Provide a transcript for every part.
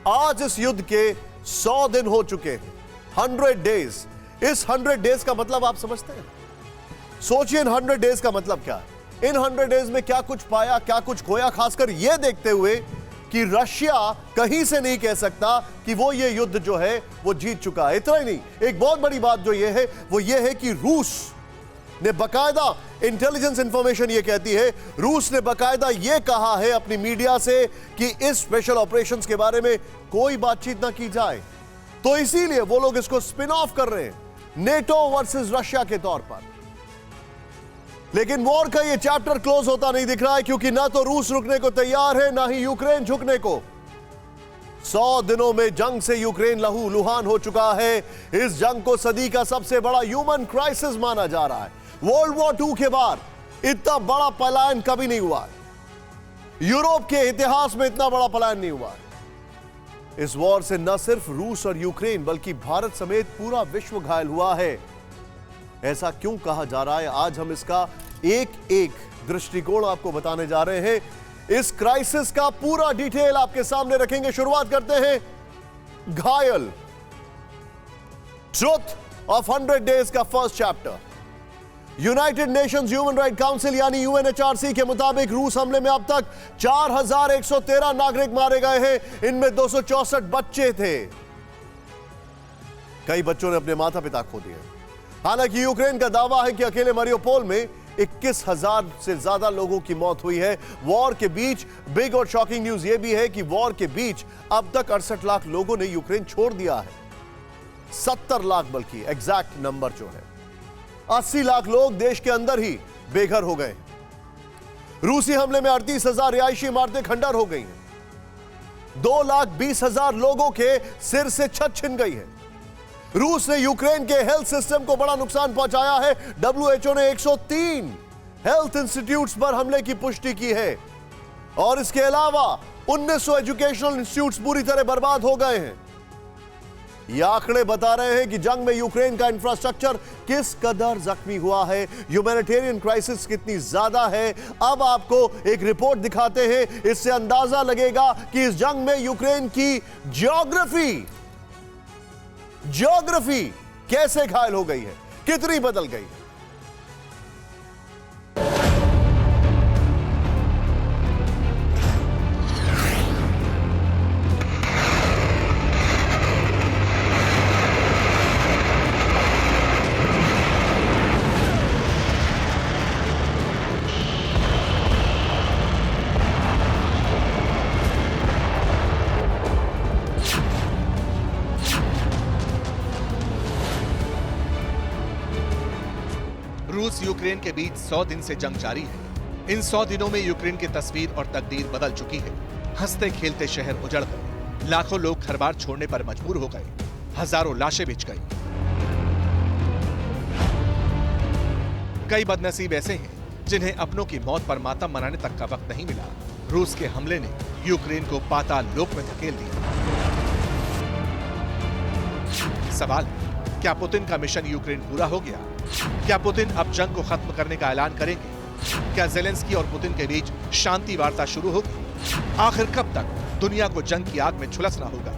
आज इस युद्ध के 100 दिन हो चुके हैं, 100 डेज। इस 100 डेज का मतलब आप समझते हैं? सोचिए इन 100 डेज का मतलब क्या है। इन 100 डेज में क्या कुछ पाया, क्या कुछ खोया, खासकर यह देखते हुए कि रशिया कहीं से नहीं कह सकता कि वो ये युद्ध जो है वो जीत चुका है। इतना ही नहीं, एक बहुत बड़ी बात जो ये है वो ये है कि रूस ने बकायदा, इंटेलिजेंस इंफॉर्मेशन ये कहती है, रूस ने बकायदा ये कहा है अपनी मीडिया से कि इस स्पेशल ऑपरेशंस के बारे में कोई बातचीत ना की जाए। तो इसीलिए वो लोग इसको स्पिन ऑफ कर रहे हैं नेटो वर्सेस रशिया के तौर पर। लेकिन वॉर का ये चैप्टर क्लोज होता नहीं दिख रहा है, क्योंकि ना तो रूस रुकने को तैयार है, ना ही यूक्रेन झुकने को। 100 दिनों में जंग से यूक्रेन लहू लुहान हो चुका है। इस जंग को सदी का सबसे बड़ा ह्यूमन क्राइसिस माना जा रहा है। वर्ल्ड वॉर 2 के बाद इतना बड़ा पलायन कभी नहीं हुआ है। यूरोप के इतिहास में इतना बड़ा पलायन नहीं हुआ है। इस वॉर से न सिर्फ रूस और यूक्रेन बल्कि भारत समेत पूरा विश्व घायल हुआ है। ऐसा क्यों कहा जा रहा है, आज हम इसका एक एक दृष्टिकोण आपको बताने जा रहे हैं। इस क्राइसिस का पूरा डिटेल आपके सामने रखेंगे। शुरुआत करते हैं घायल, ट्रुथ ऑफ 100 डेज का first chapter. United Nations human right council यानी यूएनएचआरसी के मुताबिक रूस हमले में अब तक 4113 नागरिक मारे गए हैं। इनमें 264 बच्चे थे। कई बच्चों ने अपने माता पिता खो दिए। हालांकि यूक्रेन का दावा है कि अकेले मारियोपोल में 21,000 से ज्यादा लोगों की मौत हुई है। वॉर के बीच बिग और शॉकिंग न्यूज यह भी है कि वॉर के बीच अब तक 68 लाख लोगों ने यूक्रेन छोड़ दिया है। 70 लाख बल्कि एग्जैक्ट नंबर जो है, 80 लाख लोग देश के अंदर ही बेघर हो गए। रूसी हमले में 38,000 रिहायशी इमारतें खंडर हो गई हैं। 2,20,000 लोगों के सिर से छत छिन गई है। रूस ने यूक्रेन के हेल्थ सिस्टम को बड़ा नुकसान पहुंचाया है। डब्ल्यूएचओ ने 103 हेल्थ इंस्टीट्यूट्स पर हमले की पुष्टि की है और इसके अलावा 1900 एजुकेशनल इंस्टीट्यूट्स पूरी तरह बर्बाद हो गए हैं। ये आंकड़े बता रहे हैं कि जंग में यूक्रेन का इंफ्रास्ट्रक्चर किस कदर जख्मी हुआ है, ह्यूमैनिटेरियन क्राइसिस कितनी ज्यादा है। अब आपको एक रिपोर्ट दिखाते हैं, इससे अंदाजा लगेगा कि इस जंग में यूक्रेन की ज्योग्राफी कैसे घायल हो गई है, कितनी बदल गई है। रूस यूक्रेन के बीच 100 दिन से जंग जारी है। इन 100 दिनों में यूक्रेन की तस्वीर और तकदीर बदल चुकी है। हंसते खेलते शहर उजड़ गए, लाखों लोग घर बार छोड़ने पर मजबूर हो गए, हजारों लाशें बिछ गई। कई बदनसीब ऐसे हैं जिन्हें अपनों की मौत पर मातम मनाने तक का वक्त नहीं मिला। रूस के हमले ने यूक्रेन को पाताल लोक में धकेल दिया। सवाल, क्या पुतिन का मिशन यूक्रेन पूरा हो गया? क्या पुतिन अब जंग को खत्म करने का ऐलान करेंगे? क्या जेलेंस्की और पुतिन के बीच शांति वार्ता शुरू होगी? आखिर कब तक दुनिया को जंग की आग में झुलसना होगा?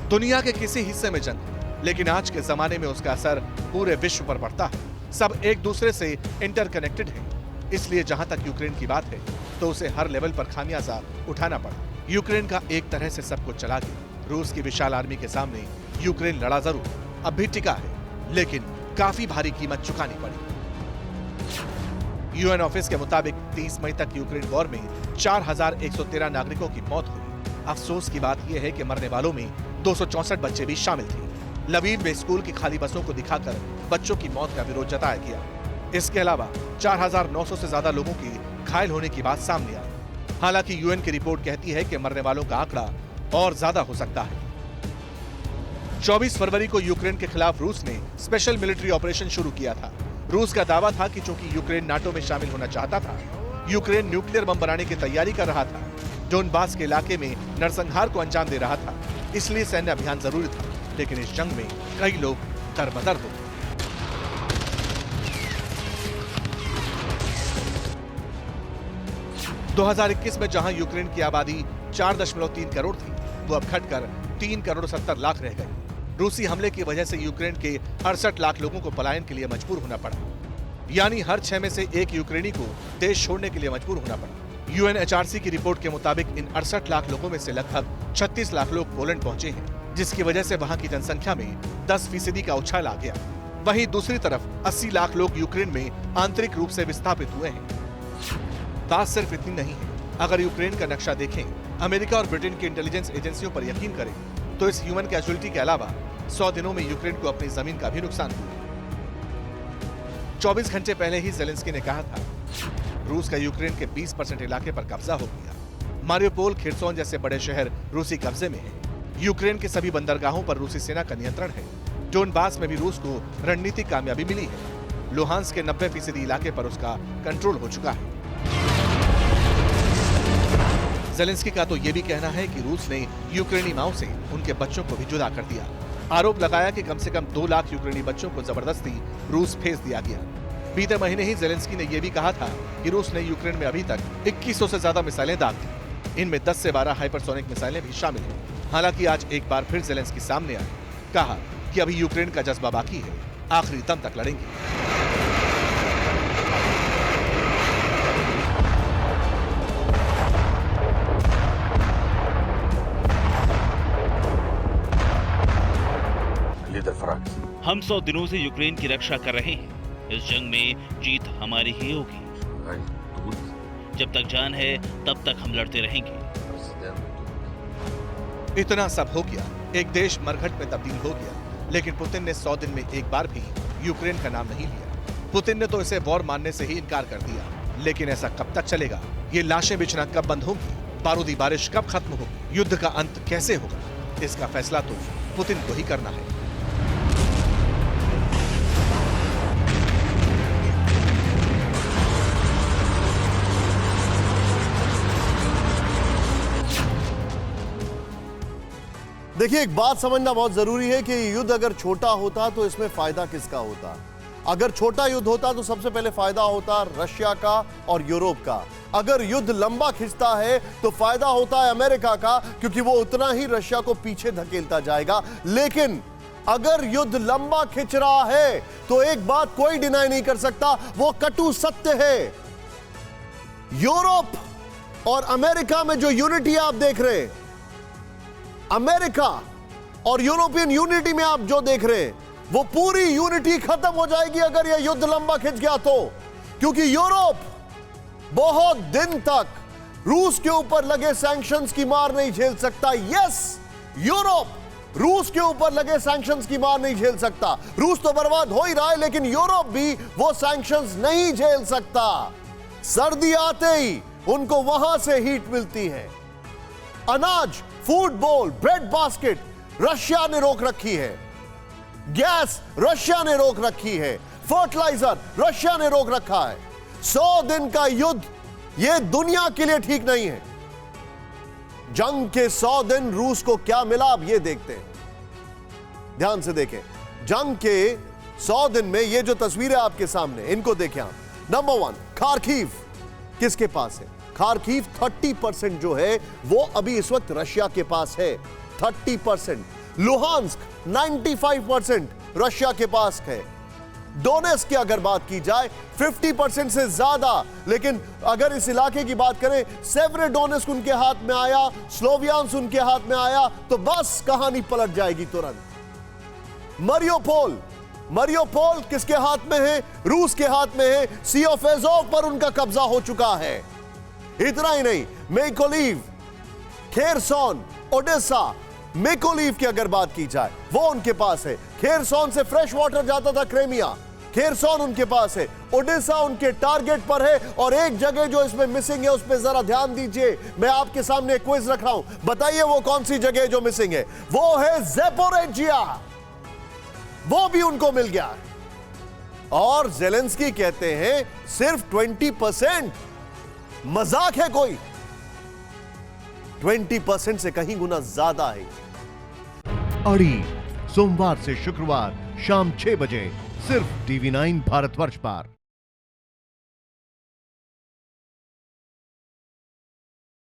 दुनिया के किसी हिस्से में जंग, लेकिन आज के जमाने में उसका असर पूरे विश्व पर पड़ता है। सब एक दूसरे से इंटरकनेक्टेड हैं। इसलिए जहां तक यूक्रेन की बात है तो उसे हर लेवल पर खामियाजा उठाना पड़ा। यूक्रेन का एक तरह से सब कुछ चला गया। रूस की विशाल आर्मी के सामने यूक्रेन लड़ा जरूर, अब भी टिका है, लेकिन काफी भारी कीमत चुकानी पड़ी। यूएन ऑफिस के मुताबिक 30 मई तक यूक्रेन वॉर में 4113 नागरिकों की मौत हुई। अफसोस की बात यह है कि मरने वालों में 264 बच्चे भी शामिल थे। लवीव में स्कूल की खाली बसों को दिखाकर बच्चों की मौत का विरोध जताया गया। इसके अलावा 4900 से ज्यादा लोगों के घायल होने की बात सामने आई। हालांकि यूएन की रिपोर्ट कहती है कि मरने वालों का आंकड़ा और ज्यादा हो सकता है। 24 फरवरी को यूक्रेन के खिलाफ रूस ने स्पेशल मिलिट्री ऑपरेशन शुरू किया था। रूस का दावा था कि चूंकि यूक्रेन नाटो में शामिल होना चाहता था, यूक्रेन न्यूक्लियर बम बनाने की तैयारी कर रहा था, डोनबास के इलाके में नरसंहार को अंजाम दे रहा था, इसलिए सैन्य अभियान जरूरी था। लेकिन इस जंग में कई लोग दरबदर हो गए। (2021) में जहां यूक्रेन की आबादी 4.3 करोड़ थी, वो अब घटकर 3 करोड़ 70 लाख रह गई। रूसी हमले की वजह से यूक्रेन के 68 लाख लोगों को पलायन के लिए मजबूर होना पड़ा, यानी हर 6 में से 1 यूक्रेनी को देश छोड़ने के लिए मजबूर होना पड़ा। यूएनएचआरसी की रिपोर्ट के मुताबिक इन 68 लाख लोगों में से लगभग 36 लाख लोग पोलैंड पहुंचे हैं, जिसकी वजह से वहां की जनसंख्या में 10% का उछाल आ गया। वहीं दूसरी तरफ 80 लाख लोग यूक्रेन में आंतरिक रूप से विस्थापित हुए हैं। बात सिर्फ इतनी नहीं है। अगर यूक्रेन का नक्शा देखें, अमेरिका और ब्रिटेन की इंटेलिजेंस एजेंसियों पर यकीन करें, तो इस ह्यूमन कैजुअलिटी के अलावा 100 दिनों में यूक्रेन को अपनी जमीन का भी नुकसान हुआ। 24 घंटे पहले ही जेलेंस्की ने कहा था, रूस का यूक्रेन के 20% इलाके पर कब्जा हो गया। मारियोपोल, खेरसोन जैसे बड़े शहर रूसी कब्जे में हैं। यूक्रेन के सभी बंदरगाहों पर रूसी सेना का नियंत्रण है। डोनबास में भी रूस को रणनीतिक कामयाबी मिली है। लुहांस्क के 90% इलाके पर उसका कंट्रोल हो चुका है। जेलेंस्की का तो ये भी कहना है कि रूस ने यूक्रेनी माओं से उनके बच्चों को भी जुदा कर दिया। आरोप लगाया कि कम से कम 2 लाख यूक्रेनी बच्चों को जबरदस्ती रूस भेज दिया गया। बीते महीने ही जेलेंस्की ने यह भी कहा था कि रूस ने यूक्रेन में अभी तक 2100 से ज्यादा मिसाइलें दाग दी। इनमें 10 से 12 हाइपरसोनिक मिसाइलें भी शामिल हैं। हालांकि आज एक बार फिर जेलेंस्की सामने आए, कहा कि अभी यूक्रेन का जज्बा बाकी है, आखिरी दम तक लड़ेंगे। हम 100 दिनों से यूक्रेन की रक्षा कर रहे हैं। इस जंग में जीत हमारी ही होगी। जब तक जान है तब तक हम लड़ते रहेंगे। इतना सब हो गया, एक देश मरघट में तब्दील हो गया, लेकिन पुतिन ने 100 दिन में एक बार भी यूक्रेन का नाम नहीं लिया। पुतिन ने तो इसे वॉर मानने से ही इनकार कर दिया। लेकिन ऐसा कब तक चलेगा? ये लाशें बिछना कब बंद होगी? बारूदी बारिश कब खत्म होगी? युद्ध का अंत कैसे होगा? इसका फैसला तो पुतिन को ही करना है। देखिए, एक बात समझना बहुत जरूरी है कि युद्ध अगर छोटा होता तो इसमें फायदा किसका होता? अगर छोटा युद्ध होता तो सबसे पहले फायदा होता रशिया का और यूरोप का। अगर युद्ध लंबा खिंचता है तो फायदा होता है अमेरिका का, क्योंकि वो उतना ही रशिया को पीछे धकेलता जाएगा। लेकिन अगर युद्ध लंबा खिंच रहा है तो एक बात कोई डिनाई नहीं कर सकता, वो कटु सत्य है। यूरोप और अमेरिका में जो यूनिटी आप देख रहे हैं, अमेरिका और यूरोपियन यूनिटी में आप जो देख रहे हैं, वो पूरी यूनिटी खत्म हो जाएगी अगर यह युद्ध लंबा खिंच गया तो। क्योंकि यूरोप बहुत दिन तक रूस के ऊपर लगे सैंक्शंस की मार नहीं झेल सकता। यस, यूरोप रूस के ऊपर लगे सैंक्शंस की मार नहीं झेल सकता। रूस तो बर्बाद हो ही रहा है, लेकिन यूरोप भी वो सैंक्शंस नहीं झेल सकता। सर्दी आते ही उनको वहां से हीट मिलती है। अनाज, फूड बोल, ब्रेड बास्केट रशिया ने रोक रखी है। गैस रशिया ने रोक रखी है। फर्टिलाइजर रशिया ने रोक रखा है। 100 दिन का युद्ध यह दुनिया के लिए ठीक नहीं है। जंग के 100 दिन रूस को क्या मिला, अब यह देखते हैं। ध्यान से देखें, जंग के 100 दिन में ये जो तस्वीरें आपके सामने, इनको देखें आप। नंबर 1, खार्किव किसके पास है? खार्किव 30% जो है वो अभी इस वक्त रशिया के पास है। 30%। लुहांस्क 95% रशिया के पास है। डोनेट्स्क की अगर बात की जाए 50% से ज्यादा। लेकिन अगर इस इलाके की बात करें, सेवेरोडोनेट्स्क उनके हाथ में आया, स्लोवियांस्क उनके हाथ में आया तो बस कहानी पलट जाएगी तुरंत। मरियोपोल किसके हाथ में है? रूस के हाथ में है। सी ऑफ एज़ोव पर उनका कब्जा हो चुका है। इतना ही नहीं, मेकोलीव, खेरसोन, ओडेसा, मेकोलीव की अगर बात की जाए वो उनके पास है। खेरसोन से फ्रेश वाटर जाता था क्रेमिया, खेरसोन उनके पास है। ओडेसा उनके टारगेट पर है। और एक जगह जो इसमें मिसिंग है उस पर जरा ध्यान दीजिए। मैं आपके सामने एक क्विज रख रहा हूं, बताइए वो कौन सी जगह जो मिसिंग है? वो है ज़ेपोरिजिया। वो भी उनको मिल गया। और जेलेंस्की कहते हैं सिर्फ 20%। मजाक है कोई? 20% से कहीं गुना ज्यादा है। अड़ी सोमवार से शुक्रवार शाम 6 बजे सिर्फ TV9 भारतवर्ष पर।